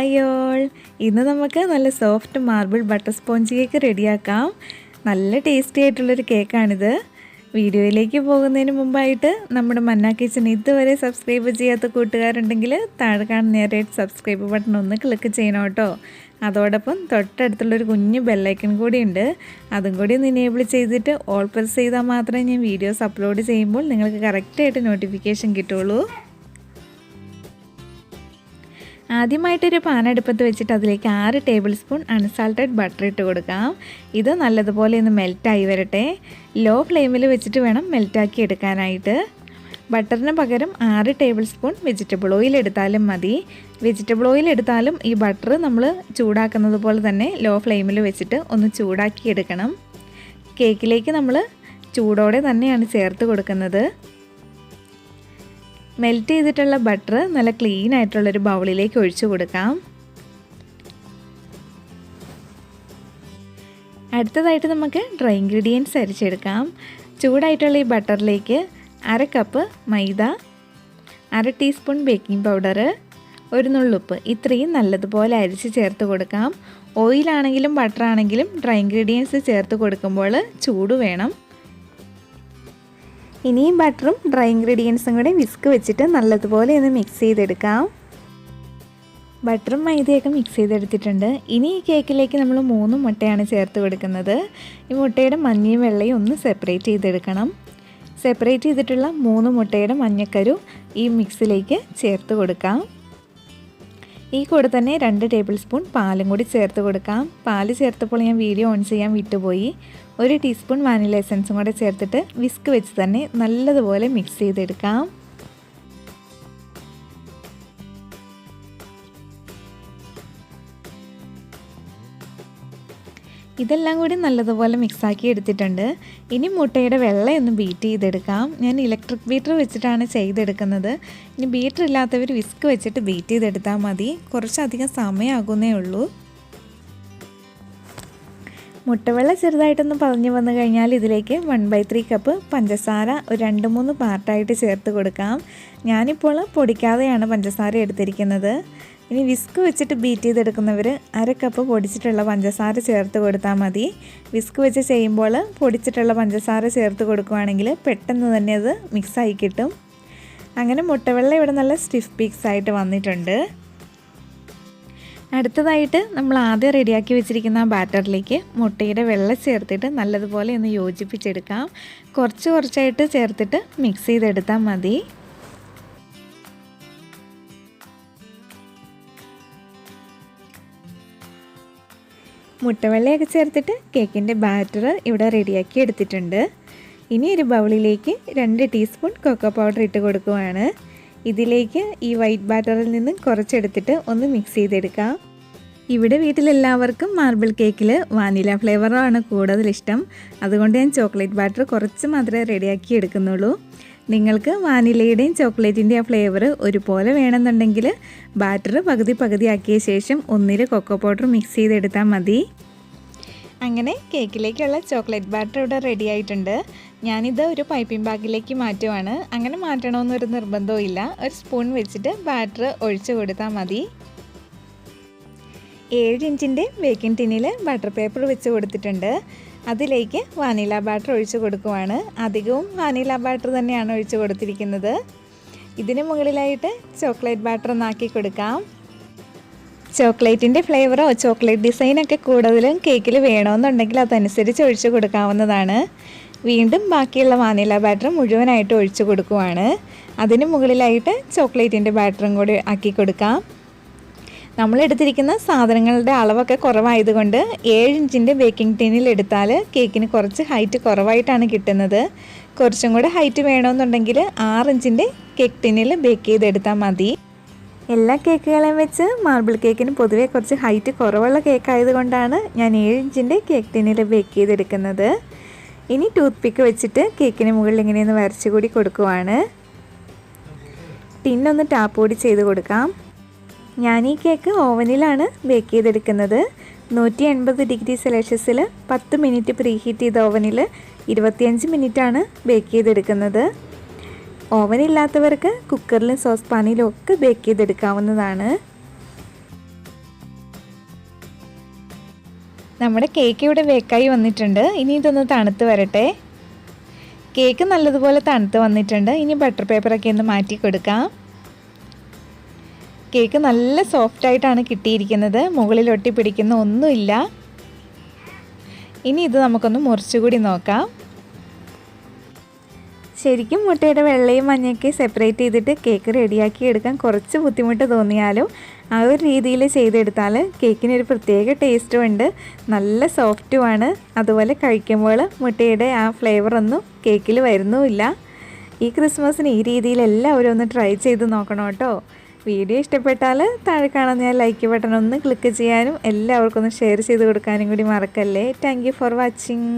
Hi all, ഇന്ന് നമുക്ക് നല്ല soft marble butter sponge cake റെഡിയാക്കാം. നല്ല ടേസ്റ്റി ആയിട്ടുള്ളൊരു കേക്കാണിത്. വീഡിയോയിലേക്ക് പോകുന്നതിന് മുമ്പായിട്ട് നമ്മുടെ മന്ന കിച്ചൻ ഇതുവരെ സബ്സ്ക്രൈബ് ചെയ്യാത്ത കൂട്ടുകാരുണ്ടെങ്കിൽ താഴെ കാണുന്ന റെഡ് സബ്സ്ക്രൈബ് ബട്ടൺ ഒന്ന് ക്ലിക്ക് ചെയ്യണം കേട്ടോ. അതോടൊപ്പം തൊട്ടടുത്തുള്ളൊരു കുഞ്ഞു ബെല്ലൈക്കൺ കൂടി ഉണ്ട്, അതും കൂടി ഒന്ന് എനേബിൾ ചെയ്തിട്ട് ഓൾ പ്രസ് ചെയ്താൽ മാത്രമേ ഞാൻ വീഡിയോസ് അപ്ലോഡ് ചെയ്യുമ്പോൾ നിങ്ങൾക്ക് കറക്റ്റായിട്ട് നോട്ടിഫിക്കേഷൻ കിട്ടുള്ളൂ. ആദ്യമായിട്ടൊരു പാൻ അടുപ്പത്ത് വെച്ചിട്ട് അതിലേക്ക് 6 ടേബിൾ സ്പൂൺ അൺസാൾട്ടഡ് ബട്ടർ ഇട്ട് കൊടുക്കാം. ഇത് നല്ലതുപോലെ ഒന്ന് മെൽറ്റായി വരട്ടെ. ലോ ഫ്ലെയിമിൽ വെച്ചിട്ട് വേണം മെൽറ്റാക്കി എടുക്കാനായിട്ട്. ബട്ടറിന് പകരം 6 ടേബിൾ സ്പൂൺ വെജിറ്റബിൾ ഓയിൽ എടുത്താലും മതി. വെജിറ്റബിൾ ഓയിൽ എടുത്താലും ഈ ബട്ടർ നമ്മൾ ചൂടാക്കുന്നത് പോലെ തന്നെ ലോ ഫ്ലെയിമിൽ വെച്ചിട്ട് ഒന്ന് ചൂടാക്കി എടുക്കണം. കേക്കിലേക്ക് നമ്മൾ ചൂടോടെ തന്നെയാണ് ചേർത്ത് കൊടുക്കുന്നത്. മെൽറ്റ് ചെയ്തിട്ടുള്ള ബട്ടർ നല്ല ക്ലീൻ ആയിട്ടുള്ളൊരു ബൗളിലേക്ക് ഒഴിച്ചു കൊടുക്കാം. അടുത്തതായിട്ട് നമുക്ക് ഡ്രൈ ഇൻഗ്രീഡിയൻസ് അരിച്ചെടുക്കാം. ചൂടായിട്ടുള്ള ഈ ബട്ടറിലേക്ക് 1/2 കപ്പ് മൈദ, 1/2 ടീസ്പൂൺ ബേക്കിംഗ് പൗഡർ, 1 നുള്ളുപ്പ്, ഇത്രയും നല്ലതുപോലെ അരിച്ച് ചേർത്ത് കൊടുക്കാം. ഓയിലാണെങ്കിലും ബട്ടർ ആണെങ്കിലും ഡ്രൈ ഇൻഗ്രീഡിയൻസ് ചേർത്ത് കൊടുക്കുമ്പോൾ ചൂട് വേണം. ഇനിയും ബട്ടറും ഡ്രൈ ഇൻഗ്രീഡിയൻസും കൂടെ വിസ്ക് വെച്ചിട്ട് നല്ലതുപോലെ ഒന്ന് മിക്സ് ചെയ്തെടുക്കാം. ബട്ടറും മൈദയൊക്കെ മിക്സ് ചെയ്തെടുത്തിട്ടുണ്ട്. ഇനി ഈ കേക്കിലേക്ക് നമ്മൾ 3 മുട്ടയാണ് ചേർത്ത് കൊടുക്കുന്നത്. ഈ മുട്ടയുടെ മഞ്ഞയും വെള്ളയും ഒന്ന് സെപ്പറേറ്റ് ചെയ്തെടുക്കണം. സെപ്പറേറ്റ് ചെയ്തിട്ടുള്ള 3 മുട്ടയുടെ മഞ്ഞക്കരു ഈ മിക്സിലേക്ക് ചേർത്ത് കൊടുക്കാം. ഈ കൂടെ തന്നെ 2 ടേബിൾ സ്പൂൺ പാലും കൂടി ചേർത്ത് കൊടുക്കാം. പാല് ചേർത്തപ്പോൾ ഞാൻ വീഡിയോ ഓൺ ചെയ്യാൻ വിട്ടുപോയി. 1 ടീസ്പൂൺ വാനില എസൻസും കൂടെ ചേർത്തിട്ട് വിസ്ക് വെച്ച് തന്നെ നല്ലതുപോലെ മിക്സ് ചെയ്തെടുക്കാം. ഇതെല്ലാം കൂടി നല്ലതുപോലെ മിക്സാക്കി എടുത്തിട്ടുണ്ട്. ഇനി മുട്ടയുടെ വെള്ളം ഒന്ന് ബീറ്റ് ചെയ്തെടുക്കാം. ഞാൻ ഇലക്ട്രിക് ബീറ്റർ വെച്ചിട്ടാണ് ചെയ്തെടുക്കുന്നത്. ഇനി ബീറ്റർ ഇല്ലാത്തവർ വിസ്ക് വെച്ചിട്ട് ബീറ്റ് ചെയ്തെടുത്താൽ മതി. കുറച്ചധികം സമയമാകുന്നേ ഉള്ളൂ. മുട്ടവെള്ളം ചെറുതായിട്ടൊന്ന് പതഞ്ഞ് വന്നു കഴിഞ്ഞാൽ ഇതിലേക്ക് 1/3 കപ്പ് പഞ്ചസാര ഒരു 2-3 പാർട്ടായിട്ട് ചേർത്ത് കൊടുക്കാം. ഞാനിപ്പോൾ പൊടിക്കാതെയാണ് പഞ്ചസാര എടുത്തിരിക്കുന്നത്. ഇനി വിസ്ക് വെച്ചിട്ട് ബീറ്റ് ചെയ്തെടുക്കുന്നവർ 1/2 കപ്പ് പൊടിച്ചിട്ടുള്ള പഞ്ചസാര ചേർത്ത് കൊടുത്താൽ മതി. വിസ്ക് വെച്ച് ചെയ്യുമ്പോൾ പൊടിച്ചിട്ടുള്ള പഞ്ചസാര ചേർത്ത് കൊടുക്കുകയാണെങ്കിൽ പെട്ടെന്ന് തന്നെ അത് മിക്സായി കിട്ടും. അങ്ങനെ മുട്ടവെള്ളം ഇവിടെ നല്ല സ്റ്റിഫ് പീക്സ് ആയിട്ട് വന്നിട്ടുണ്ട്. അടുത്തതായിട്ട് നമ്മൾ ആദ്യം റെഡിയാക്കി വെച്ചിരിക്കുന്ന ആ ബാറ്ററിലേക്ക് മുട്ടയുടെ വെള്ളം ചേർത്തിട്ട് നല്ലതുപോലെ ഒന്ന് യോജിപ്പിച്ചെടുക്കാം. കുറച്ചായിട്ട് ചേർത്തിട്ട് മിക്സ് ചെയ്തെടുത്താൽ മതി. മുട്ടവെള്ളയൊക്കെ ചേർത്തിട്ട് കേക്കിൻ്റെ ബാറ്റർ ഇവിടെ റെഡിയാക്കി എടുത്തിട്ടുണ്ട്. ഇനി ഒരു ബൗളിലേക്ക് 2 ടീസ്പൂൺ കൊക്കോ പൗഡർ ഇട്ട് കൊടുക്കുകയാണ്. ഇതിലേക്ക് ഈ വൈറ്റ് ബാറ്ററിൽ നിന്ന് കുറച്ചെടുത്തിട്ട് ഒന്ന് മിക്സ് ചെയ്തെടുക്കാം. ഇവിടെ വീട്ടിലെല്ലാവർക്കും മാർബിൾ കേക്കിൽ വാനില ഫ്ലേവറാണ് കൂടുതൽ ഇഷ്ടം. അതുകൊണ്ട് ഞാൻ ചോക്ലേറ്റ് ബാറ്റർ കുറച്ച് മാത്രമേ റെഡിയാക്കി എടുക്കുന്നുള്ളൂ. നിങ്ങൾക്ക് വാനിലയുടെയും ചോക്ലേറ്റിൻ്റെയും ആ ഫ്ലേവർ ഒരുപോലെ വേണമെന്നുണ്ടെങ്കിൽ ബാറ്റർ പകുതി ആക്കിയ ശേഷം ഒന്നിൽ കൊക്കോ പൗഡർ മിക്സ് ചെയ്തെടുത്താൽ മതി. അങ്ങനെ കേക്കിലേക്കുള്ള ചോക്ലേറ്റ് ബാറ്റർ ഇവിടെ റെഡി ആയിട്ടുണ്ട്. ഞാനിത് ഒരു പൈപ്പിംഗ് ബാഗിലേക്ക് മാറ്റുവാണ്. അങ്ങനെ മാറ്റണമെന്നൊരു നിർബന്ധവും ഇല്ല. ഒരു സ്പൂൺ വെച്ചിട്ട് ബാറ്റർ ഒഴിച്ചു കൊടുത്താൽ മതി. 7 ഇഞ്ചിൻ്റെ ബേക്കിംഗ് ടിന്നിൽ ബട്ടർ പേപ്പർ വെച്ച് കൊടുത്തിട്ടുണ്ട്. അതിലേക്ക് വാനില ബാറ്റർ ഒഴിച്ച് കൊടുക്കുവാണ്. അധികവും വാനില ബാറ്റർ തന്നെയാണ് ഒഴിച്ച് കൊടുത്തിരിക്കുന്നത്. ഇതിന് മുകളിലായിട്ട് ചോക്ലേറ്റ് ബാറ്റർ ഒന്നാക്കി കൊടുക്കാം. ചോക്ലേറ്റിൻ്റെ ഫ്ലേവറോ ചോക്ലേറ്റ് ഡിസൈനൊക്കെ കൂടുതലും കേക്കിൽ വേണമെന്നുണ്ടെങ്കിൽ അതനുസരിച്ച് ഒഴിച്ച് കൊടുക്കാവുന്നതാണ്. വീണ്ടും ബാക്കിയുള്ള വാനില ബാറ്റർ മുഴുവനായിട്ട് ഒഴിച്ച് കൊടുക്കുവാണ്. അതിന് മുകളിലായിട്ട് ചോക്ലേറ്റിൻ്റെ ബാറ്ററും കൂടി ആക്കി കൊടുക്കാം. നമ്മളെടുത്തിരിക്കുന്ന സാധനങ്ങളുടെ അളവൊക്കെ കുറവായതുകൊണ്ട് 7 ഇഞ്ചിൻ്റെ ബേക്കിംഗ് ടിന്നിൽ എടുത്താൽ കേക്കിന് കുറച്ച് ഹൈറ്റ് കുറവായിട്ടാണ് കിട്ടുന്നത്. കുറച്ചും കൂടെ ഹൈറ്റ് വേണമെന്നുണ്ടെങ്കിൽ 6 ഇഞ്ചിൻ്റെ കേക്ക് ടിന്നിൽ ബേക്ക് ചെയ്തെടുത്താൽ മതി. എല്ലാ കേക്കുകളെയും വെച്ച് മാർബിൾ കേക്കിന് പൊതുവേ കുറച്ച് ഹൈറ്റ് കുറവുള്ള കേക്കായതുകൊണ്ടാണ് ഞാൻ 7 ഇഞ്ചിൻ്റെ കേക്ക് ടിന്നിൽ ബേക്ക് ചെയ്തെടുക്കുന്നത്. ഇനി ടൂത്ത് പിക്ക് വെച്ചിട്ട് കേക്കിന് മുകളിൽ ഇങ്ങനെയൊന്ന് വരച്ച് കൂടി കൊടുക്കുവാണ്. ടിന്നൊന്ന് ടാപ്പ് കൂടി ചെയ്ത് കൊടുക്കാം. ഞാൻ ഈ കേക്ക് ഓവനിലാണ് ബേക്ക് ചെയ്തെടുക്കുന്നത്. 180 ഡിഗ്രി സെൽഷ്യസിൽ 10 മിനിറ്റ് പ്രീ ഹീറ്റ് ചെയ്ത ഓവനിൽ 25 മിനിറ്റാണ് ബേക്ക് ചെയ്തെടുക്കുന്നത്. ഓവനില്ലാത്തവർക്ക് കുക്കറിലും സോസ് പാനിലും ഒക്കെ ബേക്ക് ചെയ്തെടുക്കാവുന്നതാണ്. നമ്മുടെ കേക്ക് ഇവിടെ ബേക്കായി വന്നിട്ടുണ്ട്. ഇനി ഇതൊന്ന് തണുത്ത് വരട്ടെ. കേക്ക് നല്ലതുപോലെ തണുത്ത് വന്നിട്ടുണ്ട്. ഇനി ബട്ടർ പേപ്പറൊക്കെ ഒന്ന് മാറ്റി കൊടുക്കാം. കേക്ക് നല്ല സോഫ്റ്റായിട്ടാണ് കിട്ടിയിരിക്കുന്നത്. മുകളിൽ ഒട്ടിപ്പിടിക്കുന്ന ഒന്നുമില്ല. ഇനി ഇത് നമുക്കൊന്ന് മുറിച്ചുകൂടി നോക്കാം. ശരിക്കും മുട്ടയുടെ വെള്ളയും മഞ്ഞയൊക്കെ സെപ്പറേറ്റ് ചെയ്തിട്ട് കേക്ക് റെഡിയാക്കി എടുക്കാൻ കുറച്ച് ബുദ്ധിമുട്ട് തോന്നിയാലും ആ ഒരു രീതിയിൽ ചെയ്തെടുത്താൽ കേക്കിനൊരു പ്രത്യേക ടേസ്റ്റും ഉണ്ട്, നല്ല സോഫ്റ്റുമാണ്. അതുപോലെ കഴിക്കുമ്പോൾ മുട്ടയുടെ ആ ഫ്ലേവറൊന്നും കേക്കിൽ വരുന്നുമില്ല. ഈ ക്രിസ്മസിന് ഈ രീതിയിൽ എല്ലാവരും ഒന്ന് ട്രൈ ചെയ്ത് നോക്കണം കേട്ടോ. വീഡിയോ ഇഷ്ടപ്പെട്ടാൽ താഴെ കാണുന്ന ലൈക്ക് ബട്ടൺ ഒന്ന് ക്ലിക്ക് ചെയ്യാനും എല്ലാവർക്കും ഒന്ന് ഷെയർ ചെയ്ത് കൊടുക്കാനും കൂടി മറക്കല്ലേ. Thank you for watching.